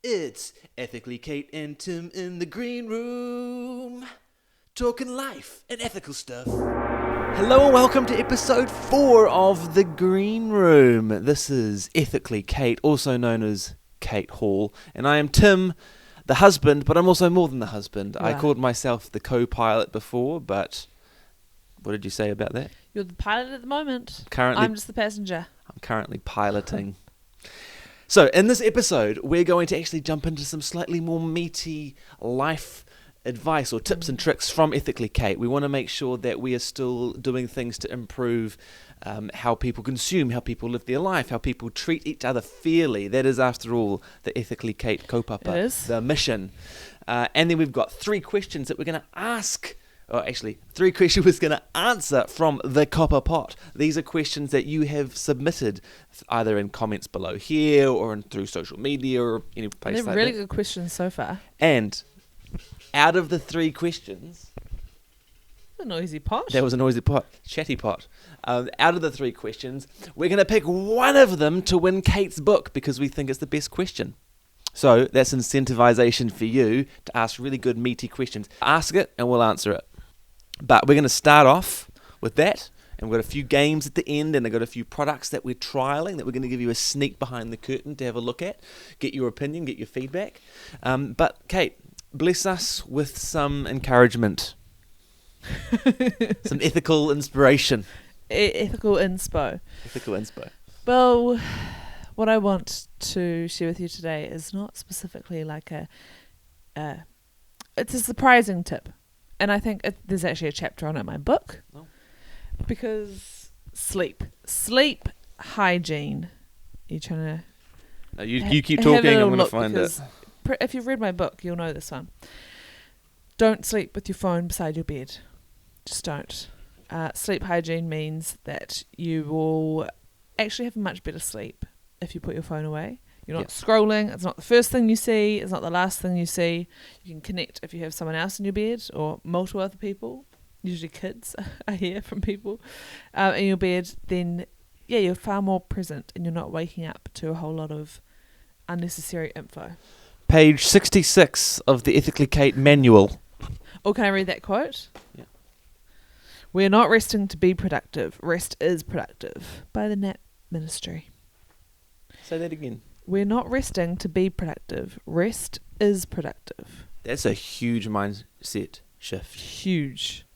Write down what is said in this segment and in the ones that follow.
It's Ethically Kate and Tim in the green room, talking life and ethical stuff. Hello and welcome to episode 4 of The Green Room. This is Ethically Kate, also known as Kate Hall, and I am Tim, the husband, but I'm also more than the husband. Right. I called myself the co-pilot before, but what did you say about that? You're the pilot at the moment. Currently, I'm just the passenger. I'm currently piloting. So, in this episode, we're going to actually jump into some slightly more meaty life advice or tips and tricks from Ethically Kate. We want to make sure that we are still doing things to improve how people consume, how people live their life, how people treat each other fairly. That is, after all, the Ethically Kate kaupapa, It is. the mission. And then we've got 3 questions that we're going to ask. Or actually, 3 questions we're going to answer from the copper pot. These are questions that you have submitted either in comments below here or through social media or any place They're like really that. good questions so far. And out of the 3 questions, A noisy pot. that was a noisy pot, chatty pot. Out of the 3 questions, we're going to pick one of them to win Kate's book because we think it's the best question. So that's incentivization for you to ask really good meaty questions. Ask it and we'll answer it. But we're going to start off with that, and we've got a few games at the end, and I've got a few products that we're trialling that we're going to give you a sneak behind the curtain to have a look at, get your opinion, get your feedback. But Kate, bless us with some encouragement, some ethical inspiration. Ethical inspo. Ethical inspo. Well, what I want to share with you today is not specifically like it's a surprising tip. And I think there's actually a chapter on it in my book. Oh. Because sleep hygiene. You're trying to... No, you keep have a talking, little I'm going to look, find because it. If you've read my book, you'll know this one. Don't sleep with your phone beside your bed. Just don't. Sleep hygiene means that you will actually have a much better sleep if you put your phone away. You're not scrolling. It's not the first thing you see. It's not the last thing you see. You can connect if you have someone else in your bed or multiple other people, usually kids, I hear from people, in your bed. Then, you're far more present and you're not waking up to a whole lot of unnecessary info. Page 66 of the Ethically Kate manual. Or can I read that quote? Yeah. We're not resting to be productive. Rest is productive. By the Nat Ministry. Say that again. We're not resting to be productive. Rest is productive. That's a huge mindset shift. Huge.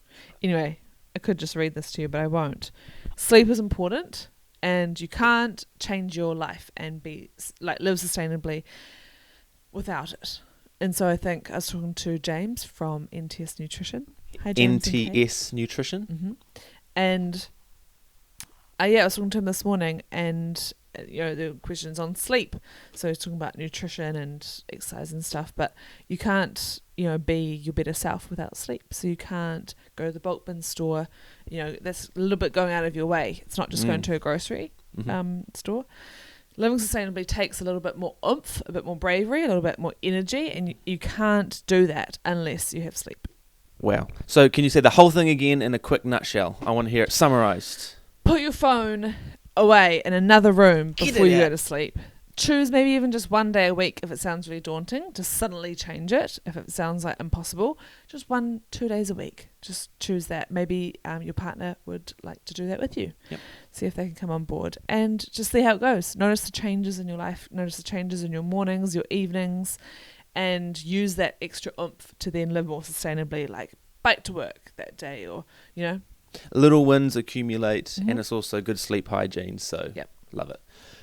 Anyway, I could just read this to you, but I won't. Sleep is important, and you can't change your life and live sustainably without it. And so I think I was talking to James from NTS Nutrition. Hi, James. NTS Nutrition. Mm-hmm. And I was talking to him this morning, and the questions on sleep. So he's talking about nutrition and exercise and stuff, but you can't, be your better self without sleep. So you can't go to the bulk bin store. That's a little bit going out of your way. It's not just going to a grocery store. Living sustainably takes a little bit more oomph, a bit more bravery, a little bit more energy, and you can't do that unless you have sleep. Wow. So can you say the whole thing again in a quick nutshell? I want to hear it summarized. Put your phone away in another room before you out. go to sleep. Choose maybe even just one day a week if it sounds really daunting. Just suddenly change it if it sounds like impossible. Just 1-2 days a week. Just choose that. Maybe your partner would like to do that with you. Yep. See if they can come on board and just see how it goes. Notice the changes in your life. Notice the changes in your mornings, your evenings, and use that extra oomph to then live more sustainably, like bike to work that day or, Little wins accumulate, and it's also good sleep hygiene, so love it.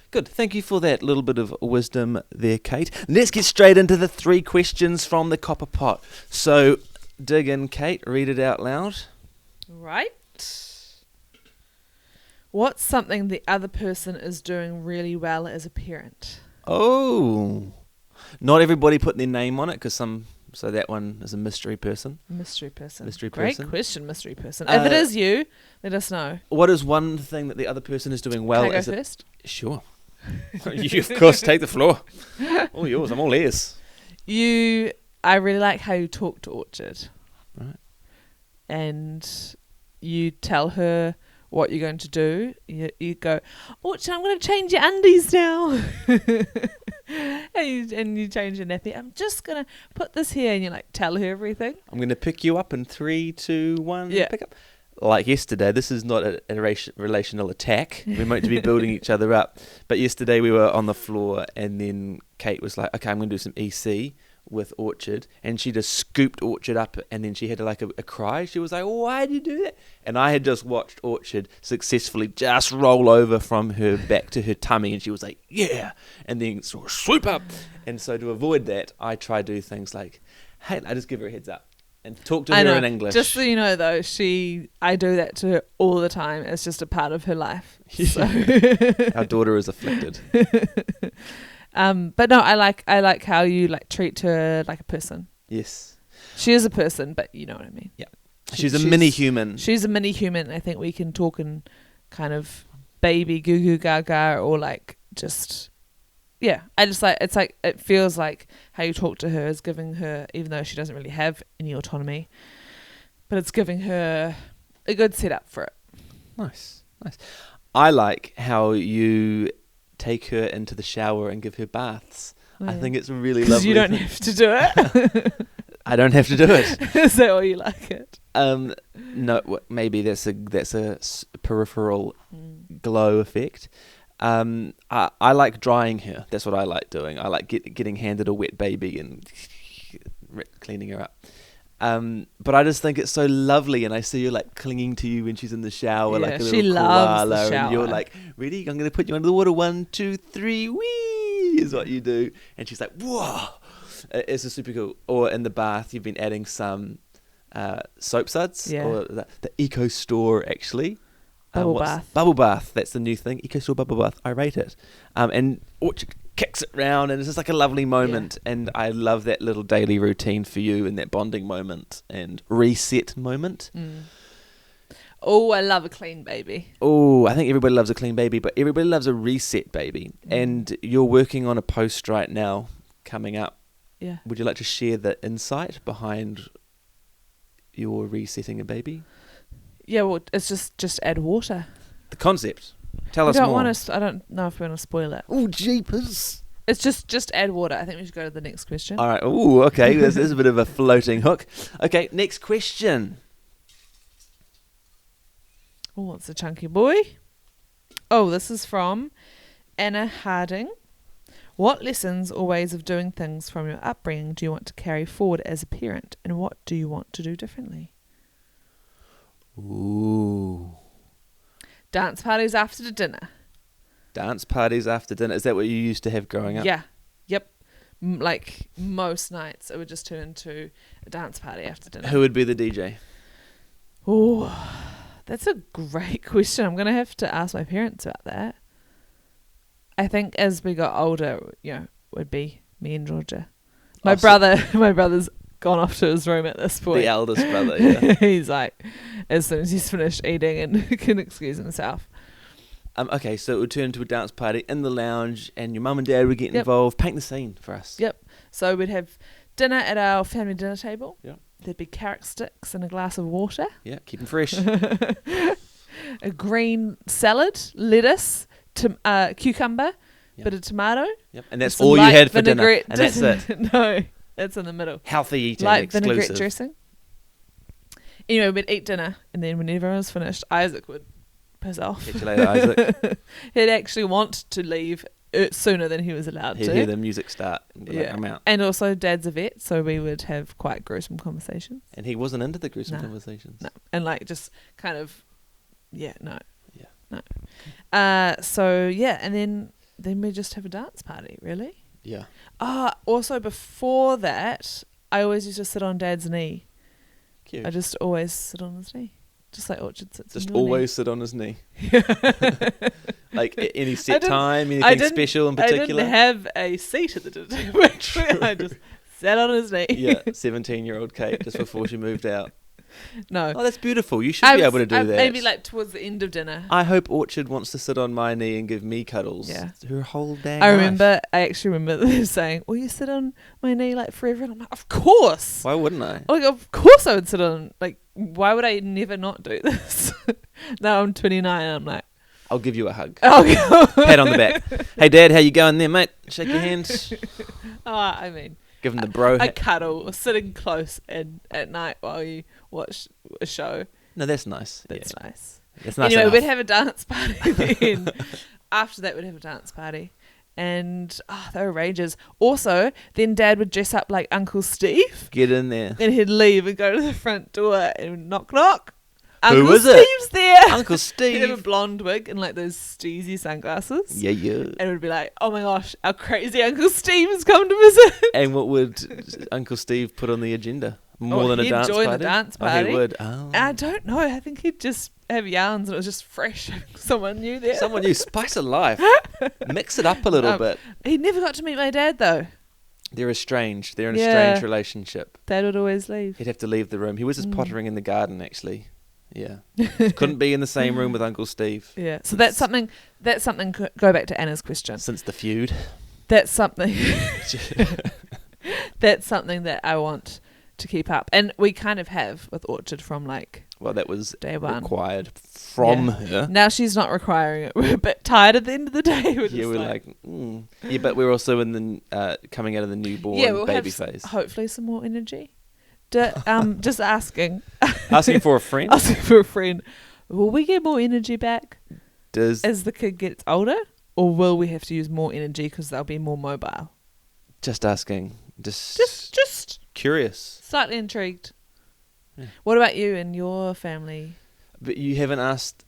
Good. Thank you for that little bit of wisdom there, Kate. Let's get straight into the 3 questions from the copper pot. So dig in, Kate. Read it out loud. Right. What's something the other person is doing really well as a parent? Oh. Not everybody put their name on it because so that one is a mystery person. Mystery person. Mystery Great person. question, mystery person. If it is you, let us know. What is one thing that the other person is doing well Can I go as first? Sure. You, of course, take the floor. All yours. I'm all ears. I really like how you talk to Orchard. Right. And you tell her what you're going to do. You go, Orchard, I'm going to change your undies now. and you change your nappy. I'm just gonna put this here, and you like tell her everything. I'm going to pick you up in 3, 2, 1. Yeah. Pick up. Like yesterday, this is not a relational attack. We're meant to be building each other up. But yesterday we were on the floor, and then Kate was like, okay, I'm going to do some EC with Orchard. And she just scooped Orchard up, and then she had like a cry. She was like, why did you do that? And I had just watched Orchard successfully just roll over from her back to her tummy, and she was like, yeah. And then sort of swoop up. And so to avoid that, I try to do things like, hey, I just give her a heads up. And talk to her in English. Just so you know, though, I do that to her all the time. It's just a part of her life. So. Our daughter is afflicted. But no, I like how you like treat her like a person. Yes. She is a person, but you know what I mean. Yeah. She's a mini human. She's a mini human. I think we can talk in kind of baby goo goo gaga or like just. Yeah, I just like it feels like how you talk to her is giving her, even though she doesn't really have any autonomy, but it's giving her a good setup for it. Nice. I like how you take her into the shower and give her baths. I think it's really lovely. Because you don't have to do it. I don't have to do it. Is that why you like it? No, maybe that's a peripheral glow effect. I like drying her. That's what I like doing. I like getting handed a wet baby and cleaning her up. But I just think it's so lovely, and I see her like clinging to you when she's in the shower, like a little she loves the koala, shower. and you're like, ready? I'm going to put you under the water. 1, 2, 3, wee is what you do, and she's like, whoa! It's a super cool. Or in the bath, you've been adding some soap suds, or the Eco Store actually. Bubble bath. That's the new thing. Eco Store bubble bath. I rate it. And Orchard kicks it round, and it's just like a lovely moment. Yeah. And I love that little daily routine for you, and that bonding moment and reset moment. Oh, I love a clean baby. Oh, I think everybody loves a clean baby, but everybody loves a reset baby. And you're working on a post right now coming up. Yeah. Would you like to share the insight behind your resetting a baby? Yeah, well, it's just add water. The concept. Tell us more. I don't know if we want to spoil it. Oh, jeepers. It's just add water. I think we should go to the next question. All right. Oh, okay. This is a bit of a floating hook. Okay, next question. Oh, it's a chunky boy. Oh, this is from Anna Harding. What lessons or ways of doing things from your upbringing do you want to carry forward as a parent, and what do you want to do differently? Ooh. Dance parties after dinner. Dance parties after dinner. Is that what you used to have growing up? Yeah. Yep. Like most nights, it would just turn into a dance party after dinner. Who would be the DJ? Oh, that's a great question. I'm going to have to ask my parents about that. I think as we got older, it would be me and Georgia. My brother's gone off to his room at this point. The eldest brother, yeah. He's like, as soon as he's finished eating and can excuse himself. Okay, so it would turn into a dance party in the lounge, and your mum and dad would get involved. Paint the scene for us. Yep. So we'd have dinner at our family dinner table. Yep. There'd be carrot sticks and a glass of water. Yeah, keep them fresh. A green salad, lettuce, cucumber, bit of tomato. Yep. And that's all you had for dinner. And that's it. No, that's in the middle. Healthy eating, light exclusive. Vinaigrette dressing. Anyway, we'd eat dinner, and then when everyone was finished, Isaac would piss off. Catch you later, Isaac. He'd actually want to leave sooner than he was allowed to. He'd hear the music start and be like, I'm out. And also, Dad's a vet, so we would have quite gruesome conversations. And he wasn't into the gruesome conversations. No. And like just kind of, no. Yeah. No. So, yeah, and then we just have a dance party, really. Yeah. Also, before that, I always used to sit on Dad's knee. Cute. I just always sit on his knee. Just like Orchard sits Just on your always knee. Sit on his knee. Like any set time, anything special in particular? I didn't have a seat at the dinner table, actually. I just sat on his knee. Yeah, 17-year-old Kate just before she moved out. No. Oh, that's beautiful. You should be able to do that. Maybe like towards the end of dinner. I hope Orchard wants to sit on my knee and give me cuddles. Yeah. Her whole damn I actually remember them saying, will you sit on my knee like forever? And I'm like, of course. Why wouldn't I? Like, of course I would sit on, like, why would I never not do this? Now I'm 29 and I'm like, I'll give you a hug. Oh, Pat on the back. Hey, Dad, how you going there, mate? Shake your hands. I mean, Give him the bro. a cuddle or sitting close at night while you watch a show. No, that's nice. That's nice. That's nice Anyway, enough. we'd have a dance party then. After that, we'd have a dance party. And they were rages. Also, then Dad would dress up like Uncle Steve. Get in there. Then he'd leave and go to the front door and knock, knock. Who Uncle is it? Steve's there. Uncle He'd have a Steve. blonde wig and like those steezy sunglasses. Yeah, yeah. And we'd be like, oh my gosh, our crazy Uncle Steve has come to visit. And what would Uncle Steve put on the agenda? More than a he'd dance join party? the dance Oh, party. he would. Oh. I don't know. I think he'd just have yarns and it was just fresh. Someone new there. Someone new. Spice of life. Mix it up a little bit. He never got to meet my dad though. They're estranged. They're in a Yeah. strange relationship. Dad would always leave. He'd have to leave the room. He was just Mm. pottering in the garden, actually. Yeah. Couldn't be in the same room with Uncle Steve. Yeah. So that's something. Go back to Anna's question. Since the feud. That's something. That's something that I want to keep up, and we kind of have with Orchard from like Well, that was day one. required from her. Now she's not requiring it. We're a bit tired at the end of the day. Yeah, we're like, yeah, but we're also in the coming out of the newborn we'll baby have phase. hopefully some more energy. Just asking. Asking for a friend. Asking for a friend. Will we get more energy back Does as the kid gets older, or will we have to use more energy because they'll be more mobile? just asking, Just curious. slightly intrigued. Yeah. What about you and your family? But you haven't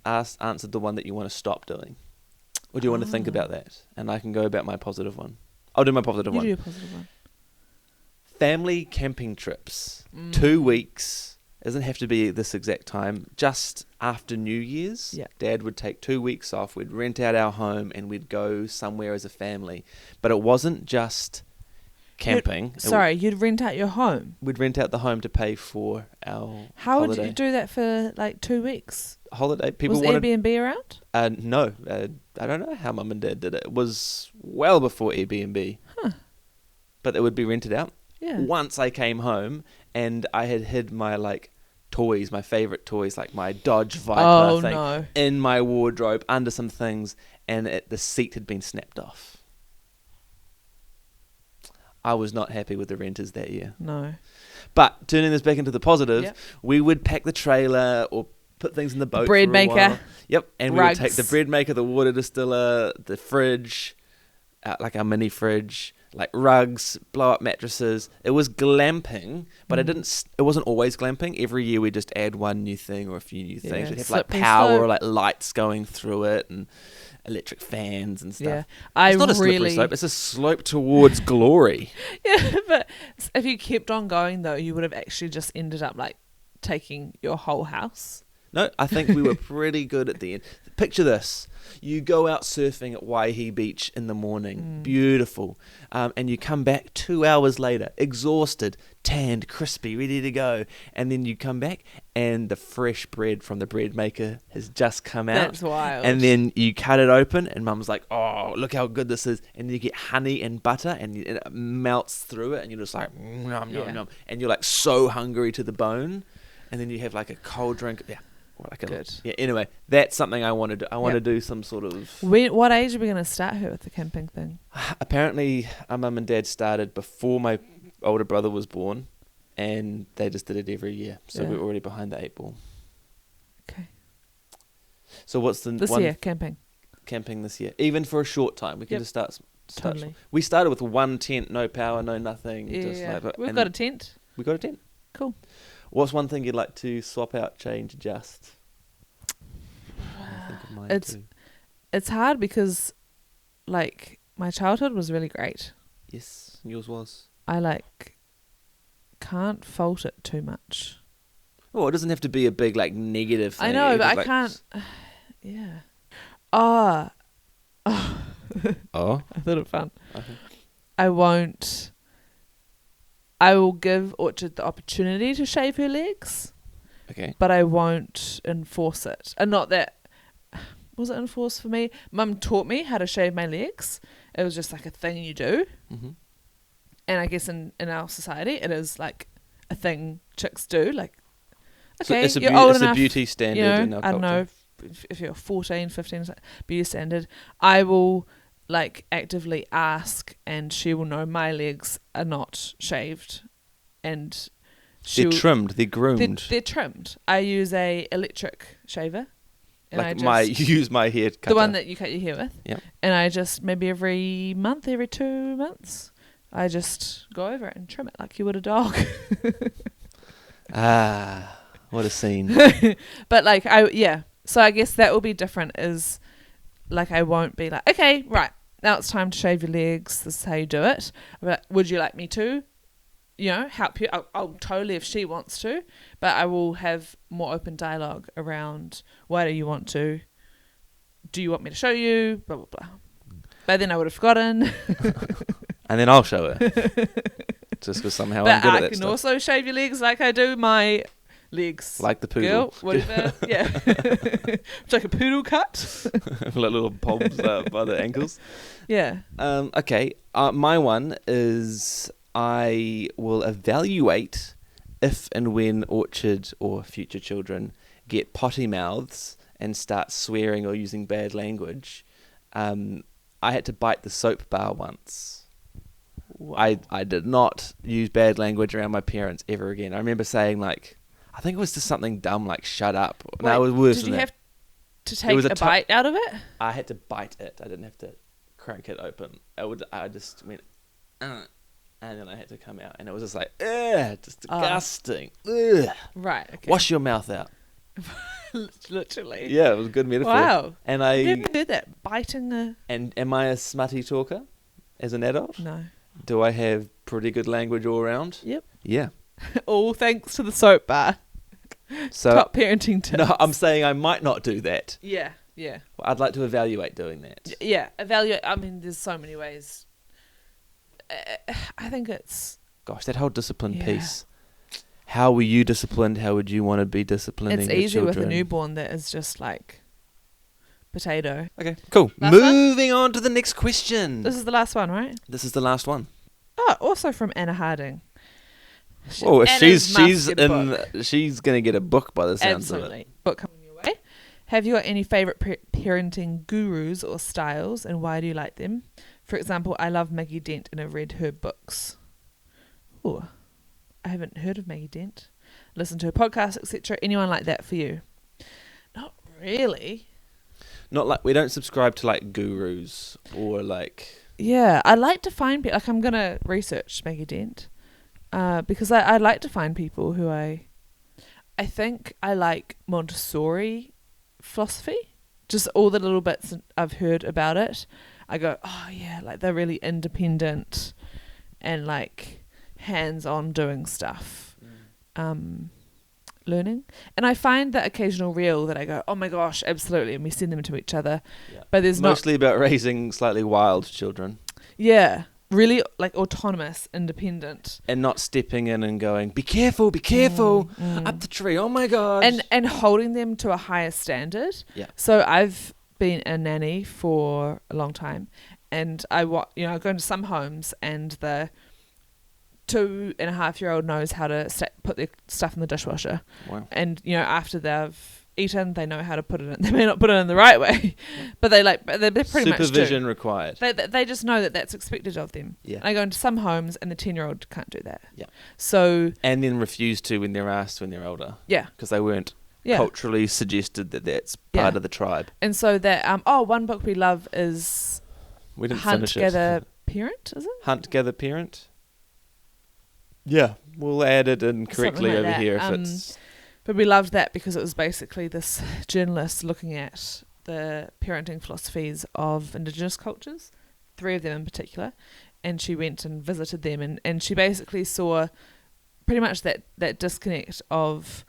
answered the one that you want to stop doing, or do you want to think about that? And I can go about my positive one. I'll do my positive You one. do a positive one. Family camping trips. 2 weeks. Doesn't have to be this exact time. Just after New Year's, Yeah. Dad would take 2 weeks off. We'd rent out our home and we'd go somewhere as a family. But it wasn't just camping. You'd rent out your home. We'd rent out the home to pay for our How holiday. would you do that for like 2 weeks? Holiday. People Was wanted. Airbnb around? No, I don't know how Mum and Dad did it. It was well before Airbnb. Huh. But it would be rented out. Yeah. Once I came home and I had hid my toys, my favourite toys, like my Dodge Viper thing, No. in my wardrobe under some things, and the seat had been snapped off. I was not happy with the renters that year. No. But turning this back into the positive, Yep. we would pack the trailer or put things in the boat. Bread for a maker. while. Yep, and we would take Rugs. the bread maker, the water distiller, the fridge, like our mini fridge, like rugs, blow up mattresses. It was glamping, but it wasn't always glamping. Every year we just add one new thing or a few new things. Yeah, We'd have like slippery power slope. or like lights going through it and electric fans and stuff. Yeah. I It's not a slippery really slope, it's a slope towards glory. Yeah, but if you kept on going though, you would have actually just ended up like taking your whole house. No, I think we were pretty good at the end. Picture this. You go out surfing at Waihi Beach in the morning. Beautiful. And you come back 2 hours later, exhausted, tanned, crispy, ready to go. And then you come back and the fresh bread from the bread maker has just come out. That's wild. And then you cut it open and Mum's like, oh, look how good this is. And then you get honey and butter and it melts through it and you're just like, nom, nom, nom. And you're like so hungry to the bone. And then you have like a cold drink. Yeah. Good. Yeah. Anyway, that's something I want to do. I want to Yep. do some sort of. What age are we going to start her with the camping thing? Apparently, our mum and dad started before my older brother was born, and they just did it every year. So Yeah. we're already behind the 8 ball. Okay. So what's the This one year, camping. camping this year? Even for a short time, we can Yep. just start. Totally. We started with one tent, no power, no nothing. Yeah. Like, We've and got a tent. we got a tent. Cool. What's one thing you'd like to swap out, change, adjust? I think of mine It's- too. It's hard because like my childhood was really great. Yes, yours was. I can't fault it too much. Well, it doesn't have to be a big negative thing. I know, It but could, I can't. Yeah. Ah. Oh. I thought it fun. Okay. I will give Orchard the opportunity to shave her legs, Okay. but I won't enforce it. And not that, was it enforced for me? Mum taught me how to shave my legs. It was just like a thing you do. Mm-hmm. And I guess in our society, it is like a thing chicks do. Like, So okay, it's a you're old it's enough, a beauty standard you know, in our I don't culture. know, if you're 14, 15, beauty standard, I will like actively ask, and she will know my legs are not shaved, and They're trimmed, they're groomed. They're trimmed. I use a electric shaver. And you use my hair cutter. The one that you cut your hair with. Yeah. And I just, maybe every 2 months, I just go over it and trim it like you would a dog. What a scene. But like, so I guess that will be different, is like I won't be like, okay, right, now it's time to shave your legs, this is how you do it. But would you like me to, help you? I'll totally, if she wants to, but I will have more open dialogue around, why do you want to? Do you want me to show you? Blah, blah, blah. But then I would have forgotten. And then I'll show her. Just because somehow I'm good at that I can stuff. also shave your legs like I do my legs. Like the poodle. Girl, whatever. Yeah. It's like a poodle cut. Like little poms by the ankles. Yeah. Okay. My one is I will evaluate if and when Orchard or future children get potty mouths and start swearing or using bad language. I had to bite the soap bar once. Wow. I did not use bad language around my parents ever again. I remember saying I think it was just something dumb like "shut up." No, it was worse Did than you that. have to take a bite out of it? I had to bite it. I didn't have to crack it open. I just went, and then I had to come out, and it was just like, ugh, just disgusting. Ugh. Right. Okay. Wash your mouth out. Literally. Yeah, it was a good metaphor. Wow. And I've never heard that. Biting a... And am I a smutty talker as an adult? No. Do I have pretty good language all around? Yep. Yeah. All thanks to the soap bar. So Top parenting tips. No, I'm saying I might not do that. Yeah. Yeah. Well, I'd like to evaluate doing that. Yeah. Evaluate. I mean, there's so many ways. I think it's... Gosh, that whole discipline piece. How were you disciplined? How would you want to be disciplining your It's easy children? with a newborn that is just like potato. Okay, cool. Last Moving on to the next question. This is the last one, right? This is the last one. Oh, also from Anna Harding. Oh, Anna's must get a book. she's gonna get a book by the sounds of Absolutely. it. Book coming your way. Have you got any favourite parenting gurus or styles, and why do you like them? For example, I love Maggie Dent and I've read her books. Oh, I haven't heard of Maggie Dent. Listen to her podcast, etc. Anyone like that for you? Not really. Not like we don't subscribe to like gurus or like. Yeah, I like to find people. Like I'm gonna research Maggie Dent, because I like to find people who I think I like Montessori philosophy. Just all the little bits I've heard about it, I go, oh yeah, like they're really independent and like hands-on doing stuff, learning. And I find that occasional reel that I go, oh my gosh, absolutely, and we send them to each other. Yeah. But there's mostly about raising slightly wild children. Yeah, really like autonomous, independent, and not stepping in and going, be careful, up the tree, oh my god, and holding them to a higher standard. Yeah. So I've been a nanny for a long time, and I go into some homes and the 2.5-year-old knows how to put their stuff in the dishwasher. Wow. And after they've eaten, they know how to put it in. They may not put it in the right way, but they pretty much do. Supervision required. They just know that that's expected of them. Yeah. And I go into some homes and the 10-year-old can't do that. Yeah. So and then refuse to when they're asked when they're older. Yeah. Because they weren't culturally suggested that that's part of the tribe. And so that one book we love is we didn't Hunt, finish Gather, Parent, is it? Hunt, Gather, Parent. Yeah, we'll add it in correctly like over that. here if it's. But we loved that because it was basically this journalist looking at the parenting philosophies of Indigenous cultures, 3 of them in particular, and she went and visited them, and she basically saw pretty much that disconnect of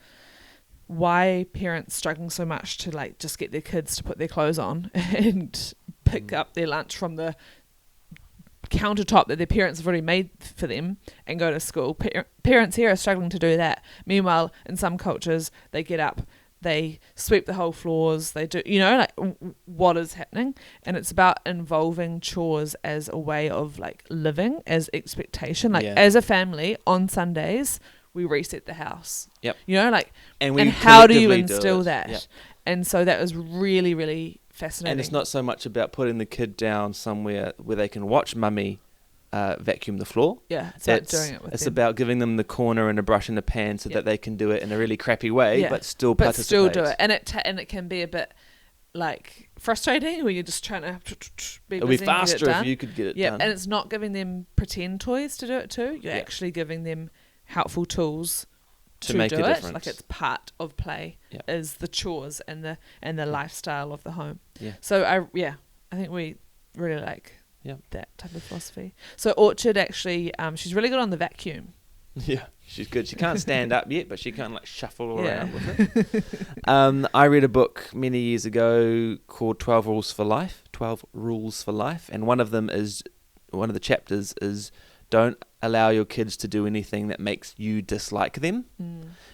why parents struggling so much to like just get their kids to put their clothes on and pick up their lunch from the countertop that their parents have already made for them and go to school. Parents here are struggling to do that. Meanwhile, in some cultures, they get up, they sweep the whole floors, they do, like what is happening? And it's about involving chores as a way of like living, as expectation. Like as a family on Sundays, we reset the house. Yep. And and how do you instill that? Yep. And so that was really, really fascinating. And it's not so much about putting the kid down somewhere where they can watch mummy vacuum the floor. Yeah, it's about doing it with It's them. about giving them the corner and a brush and a pan so that they can do it in a really crappy way, but still participate. Still do it. And it can be a bit like frustrating where you're just trying to be busy. It would be and get it faster done. if you could get it Yeah, done. and it's not giving them pretend toys to do it too. You're actually giving them helpful tools to make do a it. difference. Like it's part of play is the chores and the lifestyle of the home. Yeah. So I think we really like that type of philosophy. So Orchard actually, she's really good on the vacuum. Yeah, she's good. She can't stand up yet, but she can like shuffle around with it. I read a book many years ago called 12 Rules for Life. 12 Rules for Life, and one of the chapters is don't allow your kids to do anything that makes you dislike them.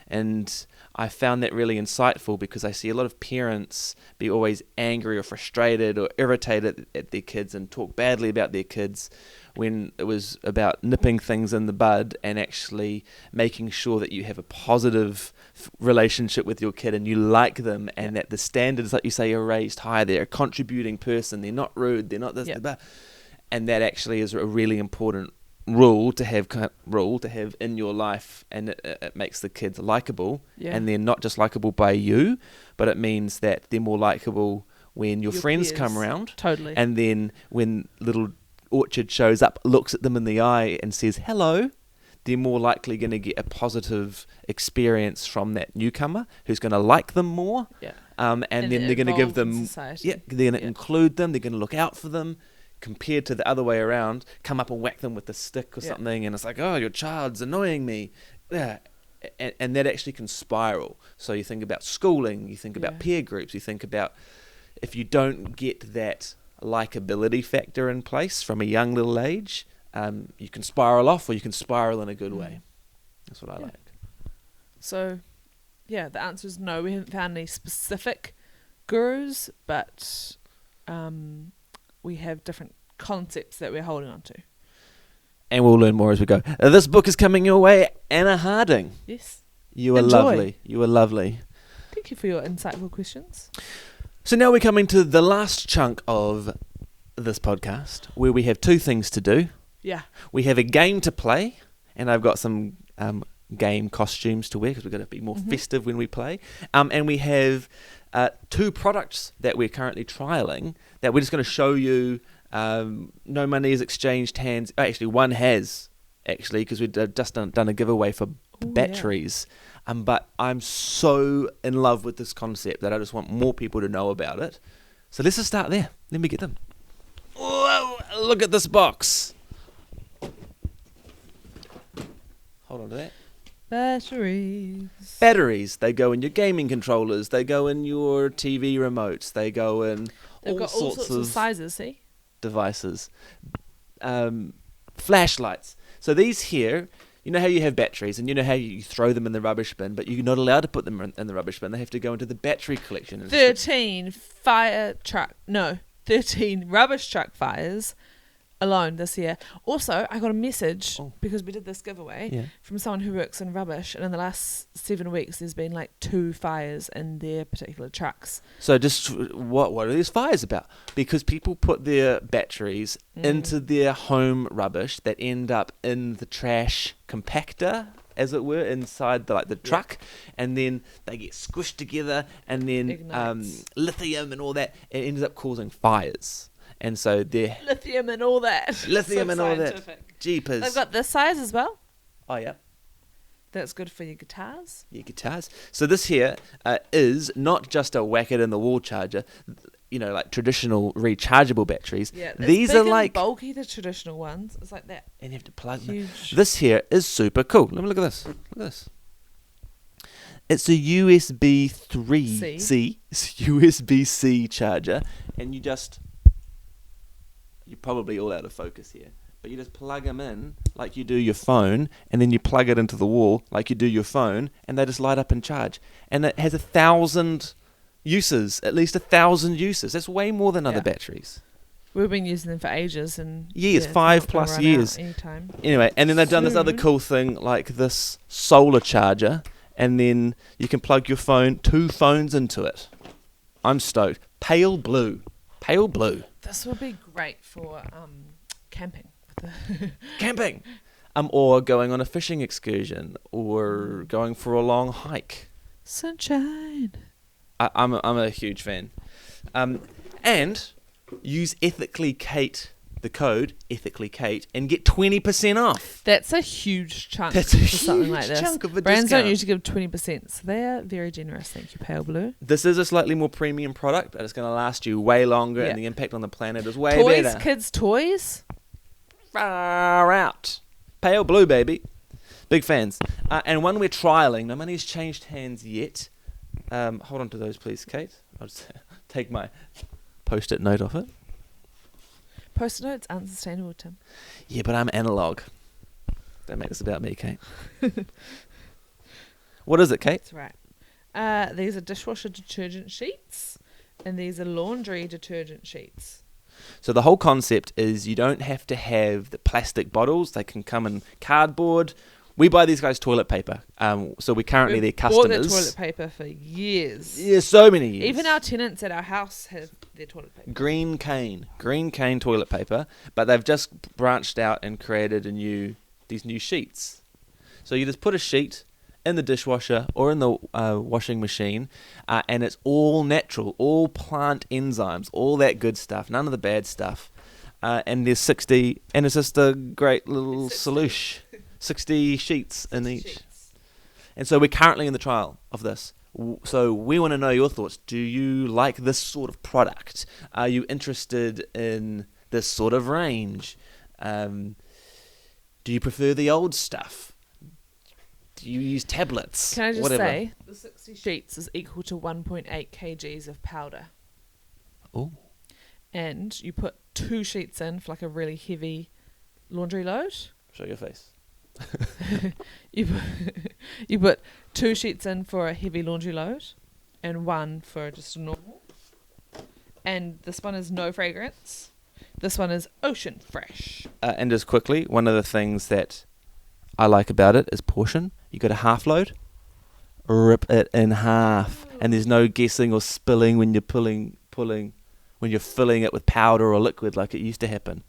And I found that really insightful because I see a lot of parents be always angry or frustrated or irritated at their kids and talk badly about their kids when it was about nipping things in the bud and actually making sure that you have a positive relationship with your kid and you like them and that the standards, like you say, are raised high. They're a contributing person. They're not rude. They're not this, that. And that actually is a really important rule to have in your life, and it makes the kids likable, and they're not just likable by you, but it means that they're more likable when your friends peers. come around. Totally. And then when little Orchard shows up, looks at them in the eye and says hello, they're more likely going to get a positive experience from that newcomer who's going to like them more. And then they're going to give them they're going to include them, they're going to look out for them, compared to the other way around, come up and whack them with a stick or something, and it's like, oh, your child's annoying me. And that actually can spiral. So you think about schooling, you think about peer groups, you think about if you don't get that likability factor in place from a young little age, you can spiral off or you can spiral in a good way. That's what I like. So, the answer is no. We haven't found any specific gurus, but we have different concepts that we're holding on to. And we'll learn more as we go. This book is coming your way, Anna Harding. Yes. You are lovely. You are lovely. Thank you for your insightful questions. So now we're coming to the last chunk of this podcast, where we have two things to do. Yeah. We have a game to play, and I've got some game costumes to wear because we've got to be more festive when we play. And we have two products that we're currently trialing that we're just going to show you. No money is exchanged hands. Actually, one has, because we've just done a giveaway for batteries. But I'm so in love with this concept that I just want more people to know about it. So let's just start there. Let me get them. Whoa, look at this box. Hold on to that. Batteries. They go in your gaming controllers. They go in your TV remotes. They go in all sorts of sizes, see? Devices. Flashlights. So these here, you know how you have batteries and you know how you throw them in the rubbish bin, but you're not allowed to put them in the rubbish bin. They have to go into the battery collection. 13 rubbish truck fires alone this year. Also, I got a message because we did this giveaway from someone who works in rubbish, and in the last 7 weeks there's been like 2 fires in their particular trucks. So just what are these fires about? Because people put their batteries into their home rubbish that end up in the trash compactor, as it were, inside the truck, and then they get squished together, and then lithium and all that, it ends up causing fires. And so they're lithium and all that. Jeepers. They've got this size as well. Oh yeah. That's good for your guitars. So this here is not just a whack it in the wall charger, like traditional rechargeable batteries. Yeah, these are like bulky, the traditional ones. It's like that. And you have to plug them. This here is super cool. Let me look at this. Look at this. It's a USB 3C. It's a USB-C charger, and you're probably all out of focus here, but you just plug them in like you do your phone, and then you plug it into the wall like you do your phone, and they just light up and charge. And it has 1,000 uses, at least 1,000 uses. That's way more than other batteries. We've been using them for ages and years, 5+ years. Anytime. Anyway, and then they've done this other cool thing like this solar charger, and then you can plug your 2 phones into it. I'm stoked. Pale blue. Pale blue. This would be great for camping. Camping. Or going on a fishing excursion, or going for a long hike. Sunshine. I'm a huge fan. And use Ethically Kate, the code Ethically Kate, and get 20% off. That's a huge chunk That's a for huge something like this. chunk of a Brands discount. don't usually give 20%, so they are very generous. Thank you, Pale Blue. This is a slightly more premium product, but it's going to last you way longer, Yeah. and the impact on the planet is way Toys, better. kids' toys. Far out. Pale blue, baby. Big fans. And one we're trialing. No money's changed hands yet. Hold on to those, please, Kate. I'll just take my post-it note off it. Post-it notes aren't sustainable, Tim. Yeah, but I'm analog. Don't make this about me, Kate. What is it, Kate? That's right. These are dishwasher detergent sheets, and these are laundry detergent sheets. So the whole concept is you don't have to have the plastic bottles. They can come in cardboard. We buy these guys toilet paper. So we're currently their customers. We've bought their toilet paper for years. Yeah, so many years. Even our tenants at our house have their toilet paper. Green cane toilet paper, but they've just branched out and created these new sheets. So you just put a sheet in the dishwasher or in the washing machine, and it's all natural, all plant enzymes, all that good stuff, none of the bad stuff. And there's 60, and it's just a great little solution. 60 sheets in each. And so we're currently in the trial of this. So we want to know your thoughts. Do you like this sort of product? Are you interested in this sort of range? Do you prefer the old stuff? Do you use tablets? Can I just Whatever. say, the 60 sheets is equal to 1.8 kgs of powder. Oh. And you put 2 sheets in for like a really heavy laundry load. Show your face. You put 2 sheets in for a heavy laundry load and 1 for just a normal. And this one is no fragrance. This one is ocean fresh. And just quickly, one of the things that I like about it is portion. You got a half load, rip it in half, and there's no guessing or spilling when you're pulling when you're filling it with powder or liquid like it used to happen.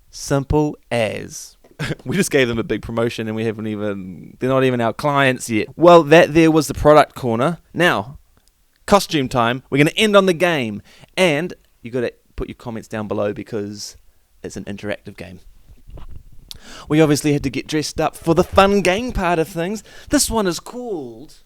Simple as. We just gave them a big promotion and they're not even our clients yet. Well, that there was the product corner. Now, costume time. We're going to end on the game. And you got to put your comments down below because it's an interactive game. We obviously had to get dressed up for the fun game part of things. This one is called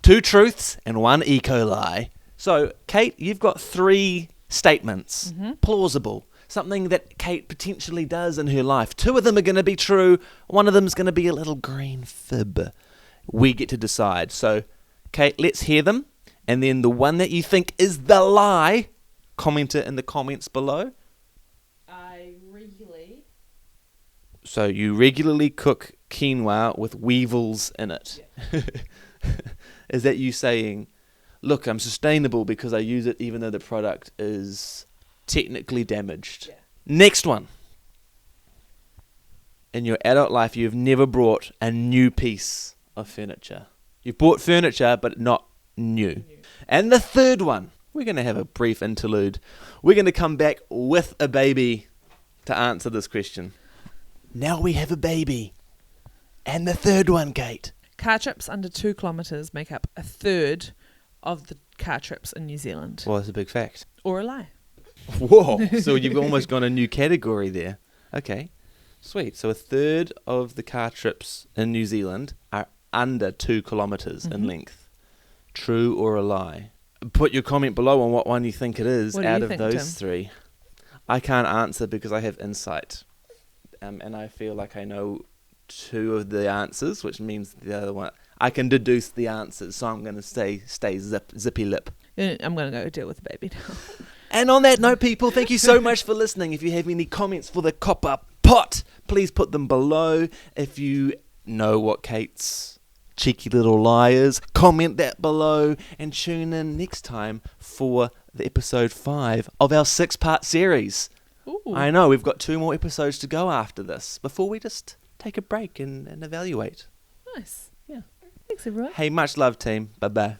2 Truths and 1 Eco-Lie. So, Kate, you've got 3 statements. Mm-hmm. Plausible. Something that Kate potentially does in her life. 2 of them are going to be true. 1 of them is going to be a little green fib. We get to decide. So, Kate, let's hear them. And then the one that you think is the lie, comment it in the comments below. So you regularly cook quinoa with weevils in it. Yeah. Is that you saying, look, I'm sustainable because I use it even though the product is technically damaged? Yeah. Next one. In your adult life, you've never bought a new piece of furniture. You've bought furniture, but not new. And the third one, we're going to have a brief interlude. We're going to come back with a baby to answer this question. Now we have a baby. And the third one, Kate. Car trips under 2 kilometres make up a third of the car trips in New Zealand. Well, that's a big fact. Or a lie. Whoa. So you've almost got a new category there. Okay. Sweet. So a third of the car trips in New Zealand are under 2 kilometres in length. True or a lie? Put your comment below on what one you think it is out of those Tim? 3. I can't answer because I have insight. And I feel like I know 2 of the answers, which means the other one, I can deduce the answers, so I'm going to stay zippy lip. I'm going to go deal with the baby now. And on that note, people, thank you so much for listening. If you have any comments for the Copper Pot, please put them below. If you know what Kate's cheeky little lie is, comment that below, and tune in next time for the episode 5 of our 6-part series. Ooh. I know, we've got 2 more episodes to go after this before we just take a break and evaluate. Nice. Yeah. Thanks, everyone. Hey, much love, team. Bye-bye.